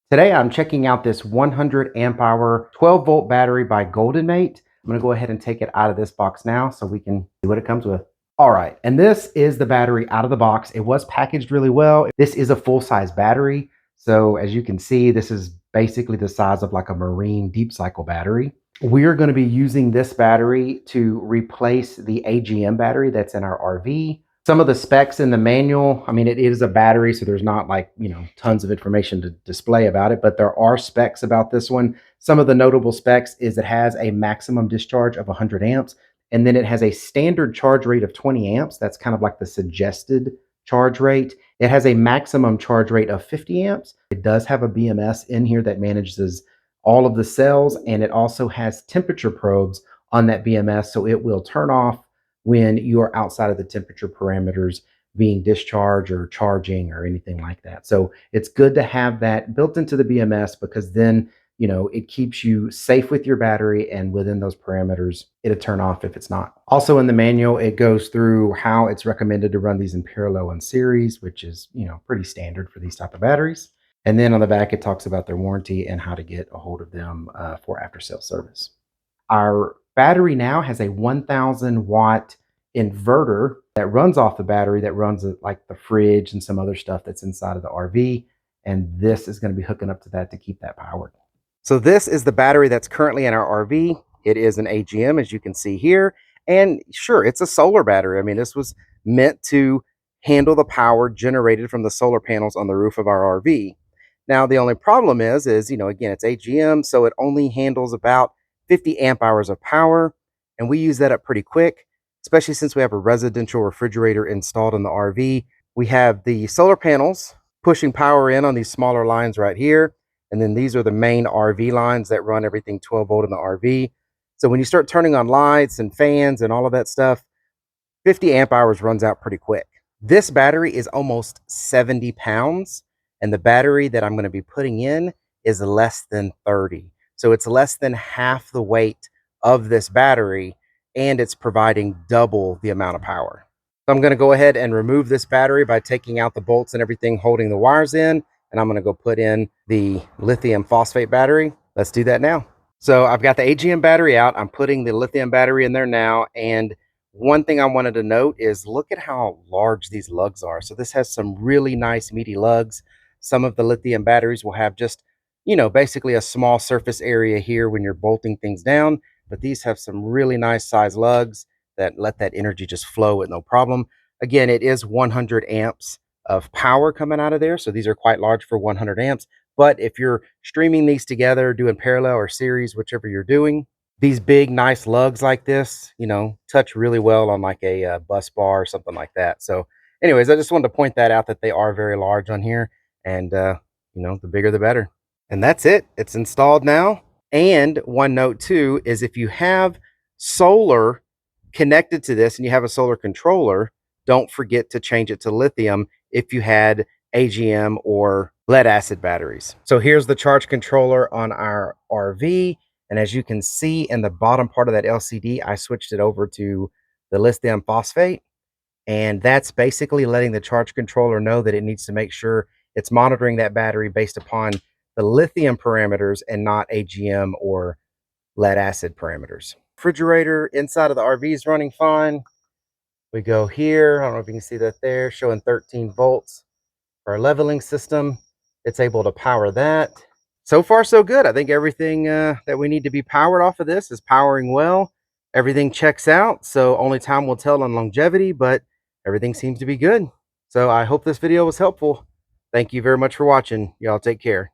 Today I'm checking out this 100 amp hour 12 volt battery by GoldenMate. I'm gonna go ahead and take it out of this box now so we can see what it comes with. All right, and this is the battery out of the box. It was packaged really well. This is a full-size battery. So as you can see, this is basically the size of like a marine deep cycle battery. We are going to be using this battery to replace the AGM battery that's in our RV. Some of the specs in the manual, I mean, it is a battery, so there's not like, tons of information to display about it, but there are specs about this one. Some of the notable specs is it has a maximum discharge of 100 amps, and then it has a standard charge rate of 20 amps. That's kind of like the suggested charge rate. It has a maximum charge rate of 50 amps. It does have a BMS in here that manages all of the cells, and it also has temperature probes on that BMS, so it will turn off when you are outside of the temperature parameters being discharged or charging or anything like that. So it's good to have that built into the BMS because then, it keeps you safe with your battery, and within those parameters, it'll turn off if it's not. Also in the manual, it goes through how it's recommended to run these in parallel and series, which is, pretty standard for these type of batteries. And then on the back, it talks about their warranty and how to get a hold of them for after sales service. Our battery now has a 1,000-watt inverter that runs off the battery that runs like the fridge and some other stuff that's inside of the RV. And this is going to be hooking up to that to keep that powered. So this is the battery that's currently in our RV. It is an AGM, as you can see here. And sure, it's a solar battery. I mean, this was meant to handle the power generated from the solar panels on the roof of our RV. Now, the only problem is, again, it's AGM, so it only handles about 50 amp hours of power, and we use that up pretty quick, especially since we have a residential refrigerator installed in the RV. We have the solar panels pushing power in on these smaller lines right here, and then these are the main RV lines that run everything 12 volt in the RV. So when you start turning on lights and fans and all of that stuff, 50 amp hours runs out pretty quick. This battery is almost 70 pounds, and the battery that I'm going to be putting in is less than 30. So it's less than half the weight of this battery, and it's providing double the amount of power. So I'm going to go ahead and remove this battery by taking out the bolts and everything holding the wires in, and I'm going to go put in the lithium phosphate battery. Let's do that now. So I've got the AGM battery out. I'm putting the lithium battery in there now, and one thing I wanted to note is look at how large these lugs are. So this has some really nice meaty lugs. Some of the lithium batteries will have just, basically a small surface area here when you're bolting things down, but these have some really nice size lugs that let that energy just flow with no problem. Again, it is 100 amps of power coming out of there, so these are quite large for 100 amps. But if you're streaming these together, doing parallel or series, whichever you're doing, these big, nice lugs like this, touch really well on like a bus bar or something like that. So anyways, I just wanted to point that out, that they are very large on here, and the bigger the better. And that's it. It's installed now. And one note too is if you have solar connected to this and you have a solar controller, don't forget to change it to lithium if you had AGM or lead acid batteries. So here's the charge controller on our RV. And as you can see in the bottom part of that LCD, I switched it over to the lithium phosphate. And that's basically letting the charge controller know that it needs to make sure it's monitoring that battery based upon the lithium parameters and not AGM or lead acid parameters. Refrigerator inside of the RV is running fine. We go here. I don't know if you can see that there, showing 13 volts. Our leveling system, it's able to power that. So far, so good. I think everything that we need to be powered off of this is powering well. Everything checks out, so only time will tell on longevity, but everything seems to be good. So I hope this video was helpful. Thank you very much for watching. Y'all take care.